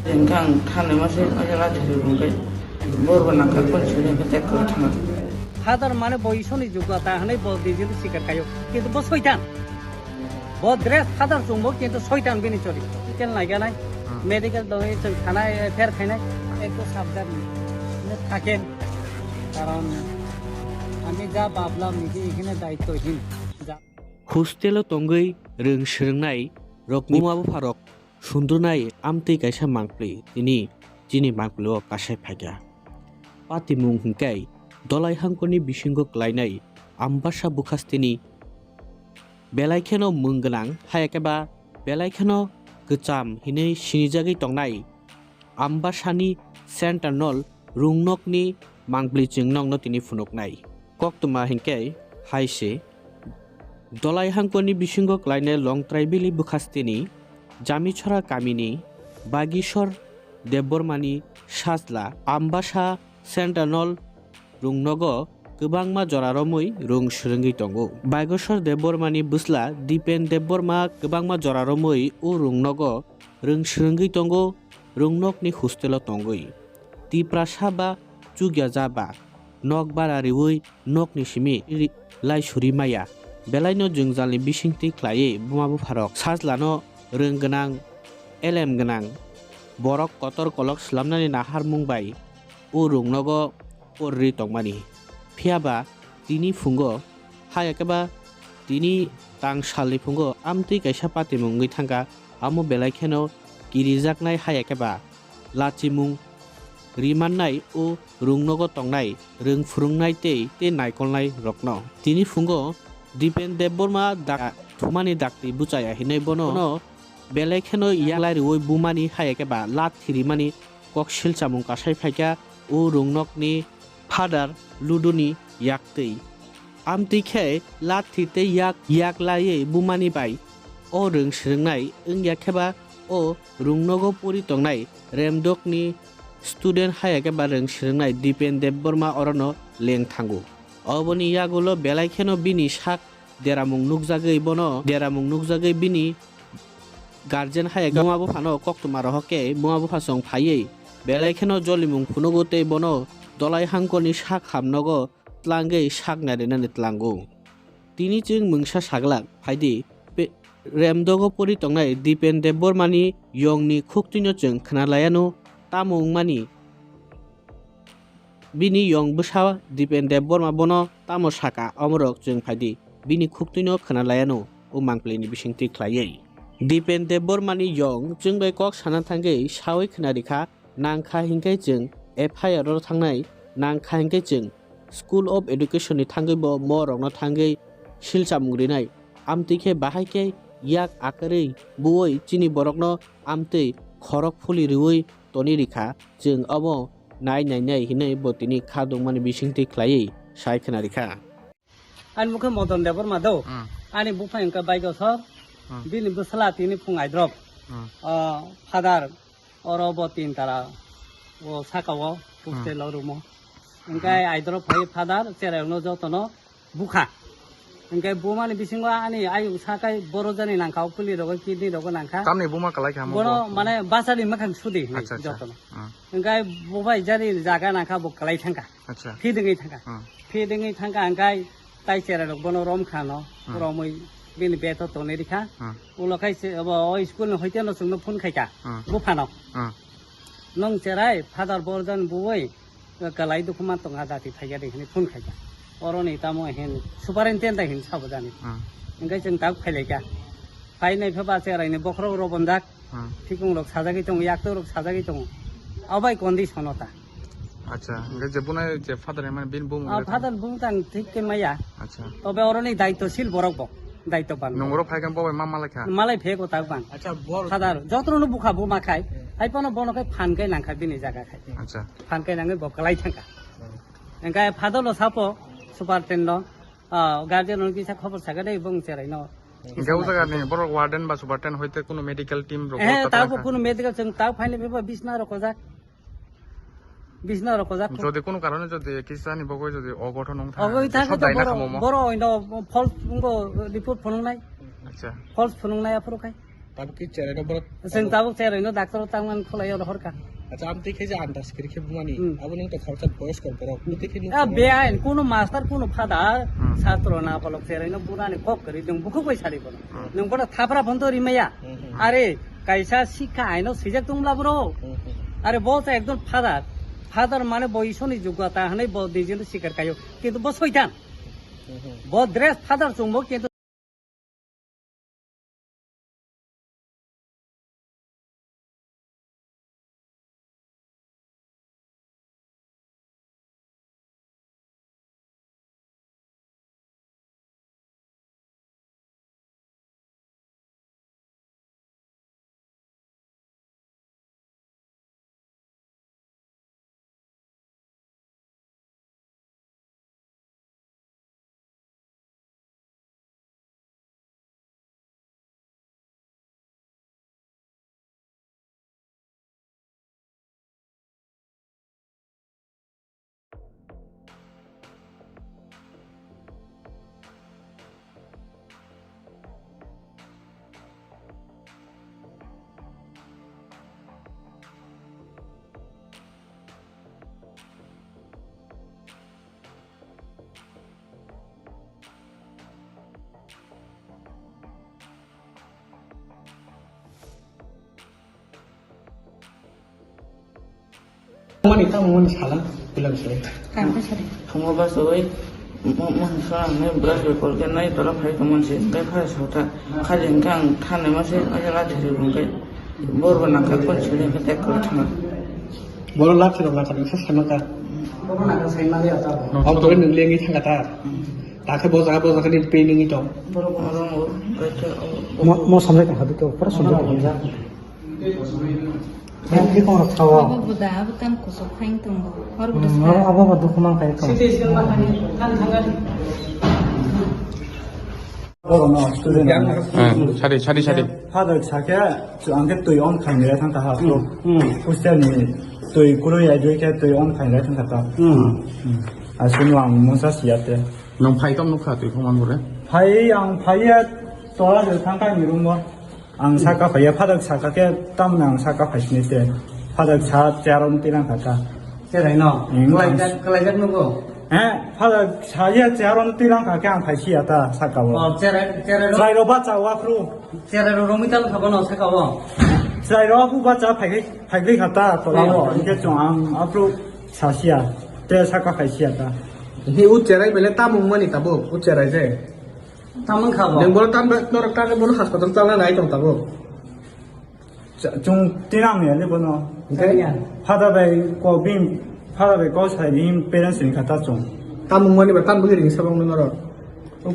Engkang थानाय मासे मासे लाजि बुंबाय बरबो नांखा खनसेनि खोथाखौ थाङा फादार माने बयसनि जुगता हनै ब दिजिल सिकार खायो किन्तु ब शयतान ब ड्रेस फादार जोंबो किन्तु शयतान बेनि चरि केन लायगानाय मेडिकेल दङै जों थानाय फेर खायनाय একটু সাবধান থাকেন কারণ আমি যা ভাবলাম নিজে এখানে দায়িত্বহীন hostel tongoi reng shrungnai rokni mabu pharok sundrunai amtei kaisa mangpli tini mangplo kasai phaiga patimung hingkai dolai hangkoni bisingo klainai ambasa bukhastini belaikheno mungganang hayakeba belaikheno gecham hinei sinijagi tongnai ambasani sentanol rungnokni mangpli jingnongno tini funuknai koktuma hingkai haise dolai hangkoni bisingo klaine long traibili bukhastini jamichora kamini bagishor debormani sajla ambasa sentanol rungnogo kebangma joraromui rung srungi tongo bagishor debormani busla dipen deborma kebangma joraromui u rungnogo rung srungi tongo rungnokni hostelo tongoi tiprasa ba chugya jaba nok barariwi nokni simi laisuri maya belaino jungjalni bisingti khlaiye bumabu pharok sajlano rengganang elem ganang borok kotor kolok slamnani nahar mungbai o rungnogo porri tongmani phiaba tini fungo hayakeba tini tangsalni fungo amtui kaisa pati mungui thangka amo belaikheno kirijaknai hayakeba lachimung rimannai o rungnogo tongnai rungfurungnai te naikolnai rokno tini fungo dipen deborma dak thumani dakti buchaya hinai bono belaikheno yaglai roi bumani hayakeba lat thirimani koksil chamung kasai phaika o rungnokni father luduni yaktei amtui khe lat thite yaklai bumani bai o rung srungnai yakheba o rungnogo puri tongnai remdokni student hayakeba rung srungnai dipen deborma orono leng thangu oboni yagulo belaikheno bini sak deramung nukjagoi bini guardian hayaka muabu phano koktumaro hoke muabu phasong phaiye belaikheno jolimung phunogote bono dolai hangkoni sak hamnogo tlangei sak narinani tlango tini ching mungsa saglak phaidi remdogo pori tongnai dipen debormani yongni khuktinyo ching khnalayano tamung mani bini yong busa dipen deborma bono tamo saka omorok jeng phaidi bini khuktuino khanalayano o mangpleni bisingti khlaiye dipen debormani yong jengbai kok sana thangei sawi khnarekha nangkha hingkai jeng FIR ro thangnai nangkha hingkai jeng School of Education ni thangei bo morokno thangei silchamungrinai amtike bahaike yak akarei buoi chini borokno amtei khorok phuli rioi toni rikha jeng abo nai hinai botini khadongmani bisingti khlaiye sai khnarikha an mukhe modon debor ma do ani bufa engka baigo sor bini busala tini fungai drop father oro botin tara o sakawo puste lorumo engkai ai drop phai father chereno jotono bukha engkai bumani bisingo ani ayu sakai borojani nangkha puli rogo kidni rogo nangkha tamni buma kalai khamo bono mane basari makhang sudi jotono engkai bubai jari jaga nangkha bo kalai thangka acha feedingi thangka engkai tai chera rok bono rom khano romoi bini beto tone rikha ulokai se abo school no hoite no sungno phun khaika bu phano nong cherai father borjan buoi kalai dukuma tonga dati thaiga dekhni phun khaika oroni tamo hen superintendent hin sabodani engkai jeng tak phailaika phainai phaba cherai ni bokhro ro bondak thikung rok sajagi tong yakto rok sajagi tong abai condition ota acha engkai jebuna je father man bin bum father bum tang thik ke maya acha tobe oroni daitoshil borok bo daito ban nongro phaigan boy mama lekha malai phego tak ban acha bor father jotrono bukha buma khai ai pono bono kai phankai nangkha bini jaga khai acha phankai nangai bokalai thangka engkai father lo sapo superintendent guardian on kisa khobor saga dei bong cherai no engkai ujaga ni borok warden ba superintendent hoite kono medical team rok tapo kono medical jeng taw phaine beba bisna ro kozak যদি কোনো কারণে যদি কিসানি বগৈ যদি অঘটন নং অগৈ থাকে তো বড় হইনো ফলস রিপোর্ট ফনুং নাই আচ্ছা ফলস ফনুং নাই আপরো খাই তারপর কি চেরাইনো বড় जों दाबो जेरैनो डाक्टाराव थांनानै खलायाव हरखा আচ্ছা আমি দেখে যে আন্দাজ করে খেয়ে বুমানি আবু নং তো খরচা বয়স কর বড় দেখে নি बे आइन कुनु मास्टार कुनु फादार छात्र ना पलक जेरैनो बुरानि कप करि जों बुखु पैसारि बोल नों बड़ा थाब्रा बन्द रिमाया अरे कायसा शिक्षा आइनो सिजेक दंब्ला ब्रो अरे बहुत एकदम फादार फादार माने बयसनि योग्यता हनै ब दिजन सिकार कायो किन्तु ब सैतान ब ड्रेस फादार जोंबो किन्तु বুমানি তা বুমানি সালা বিলাম সে थाङोबा सबै मोनसांनो ब्रास बेफोरखौ नायथ'ला फायखौ मोनसे बे फरायसावथा खालि आं थानाय मासे लाथिजों बुंबाय बरबो नांखा खनसेनि खोथा थाङा বড় লাভ ছিল না কারণ সে সামাকা बरनाखा साइमाले आता अब तो नों लेङि थांगाता दाखे बजाखा नि पे नोङि दं बरबो रंगो गायथे म समझाइ था तो पर समझाइ था Apa buda bukan kusuk kain tunggu. Baru buda sekarang. apa badu kumang kayak kamu citizen माखानि थान थांगारि 사리 파들 자게 안게 또 온 카메라 상타 하고 호스텔니 또 그로야 이렇게 또 온 카메라 상타 아 신왕 무사 시야때 넌 파이 깜 놓고 또 그만 그래 파이양 파이에 또라서 상가 이런 거안 사까 파이에 파들 사까게 땀랑 사까 파시네 때 파들 자 자론 때랑 가까 जेरैनो गलायजाक नंगौ 에 파들 자에 자론 때랑 가게 안 파시야다 사까워 जेरैनो 자이로 바자 와프로 जेरैनो रमिताल खाबनो साकावो 자이로 후바자 파이게 갔다 돌아와 이게 좀안 앞으로 사시야 때 사까 파시야다 हि उच्चराय बेले तामुंमानि ताबो उच्चराय जे तामन खाबो नों बोल तान नरक तान बोल हास्पाताल तांना नाय दं ताबो 좀 띠랑이야 일본어 그러냐 파다베 고빈 파다베 고사님 베런스니 갖다 좀 तामुंमानि बा तान बोहिरिं साबांनो नरक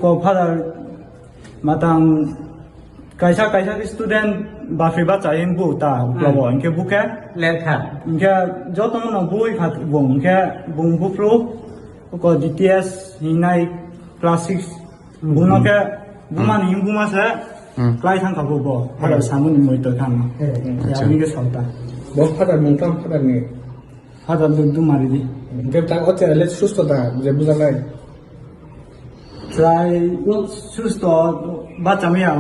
고 파다 마당 가이사 스튜던트 바피바 자인 부다 그러고 이렇게 부케 लेखा 이게 저동은 부이 갖 봉게 봉부프로 고 DTS 이나이 클래식스 bunake buman himbumase klai thang ka bo hala samun moi to khang ya ni ge sauta 뭐 파다 몽탐 파다니 hada du mari di 게 딱 어째래 수스토다 제 부자라이 try susto ba chami ya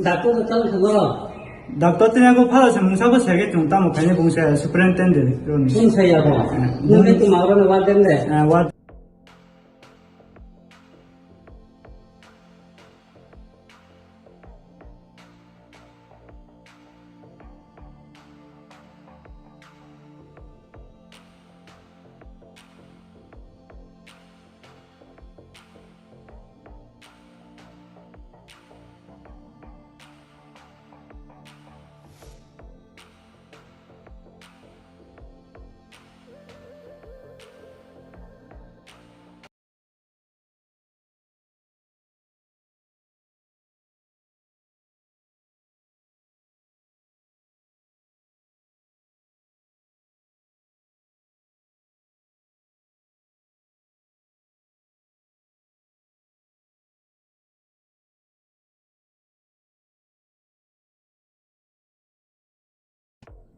doctor चल खगो doctor tine ko phala se mungsa ko sege tung ta mo khane bungse superintendent roni इन सयाबो नोंने तुमारो वादेन दे wa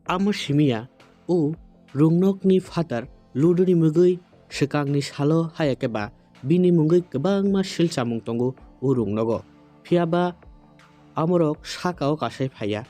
Amo Shimiya o Rungnokni father Luduri Mugui Shikangni Shalo Hayakeba Bini Mungui Kabang Ma Shilchamung Tongo o Rungnogo Piaba আমরক সাকাও কাশাই ফাইয়া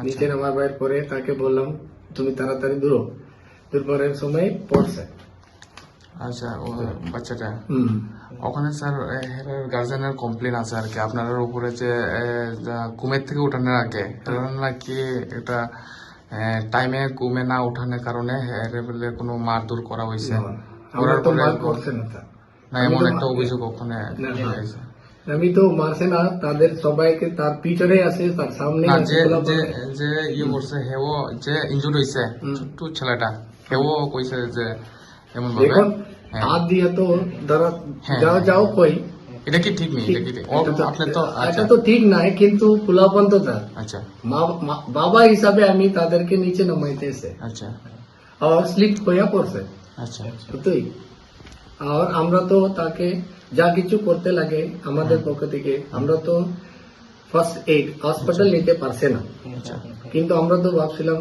নিচে নামার বাইর পরে তাকে বললাম তুমি তাড়াতাড়ি দুর্বলের সময় পড়ছে। আচ্ছা ও বাচ্চাটা ওখানে স্যার গার্জেনের কমপ্লেন আছে আর কি আপনার উপরে যে ঘুমের থেকে উঠানোর আগে নাকি এটা টাইমে ঘুমে না উঠানোর কারণে বলে কোনো মারধর করা হয়েছে না এমন একটা অভিযোগ ওখানে হয়েছে। আমি তো মারছে না, তাদের সবাইকে তার পিছনে আছে, তার সামনে যে ইয়ে করছে হেও যে ইনজুর হয়েছে ছোট্ট ছেলেটা হেও কইছে যে এমন ভাবে হাত দিয়ে তো ধরো যাও যাও কই এটা কি ঠিক নেই? আপনি তো এটা তো ঠিক নাই, কিন্তু ফুলাপন তো তার আচ্ছা বাবা হিসাবে আমি তাদেরকে নিচে নামাইতেছে আচ্ছা আর স্লিপ হইয়া পড়ছে। আচ্ছা তুই আর আমরা তো তাকে যা কিছু করতে লাগে আমাদের পক্ষ থেকে, আমরা তো ফার্স্ট এইড হসপিটাল নিতে পারছে না, কিন্তু আমরা তো ভাবছিলাম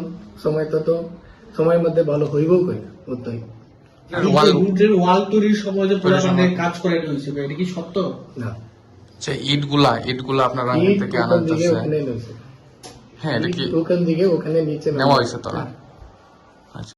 সময়ের মধ্যে ভালো হইবও কই ওই ওয়াল তৈরির সময় যে পুরানো কাজ করে নিয়েছিল, এটা কি সত্য? না, ইটগুলা আপনারা থেকে আনা হচ্ছে। হ্যাঁ এটা কি ওখান দিকে ওখানে নিচে নেওয়া হয়েছে তোরা?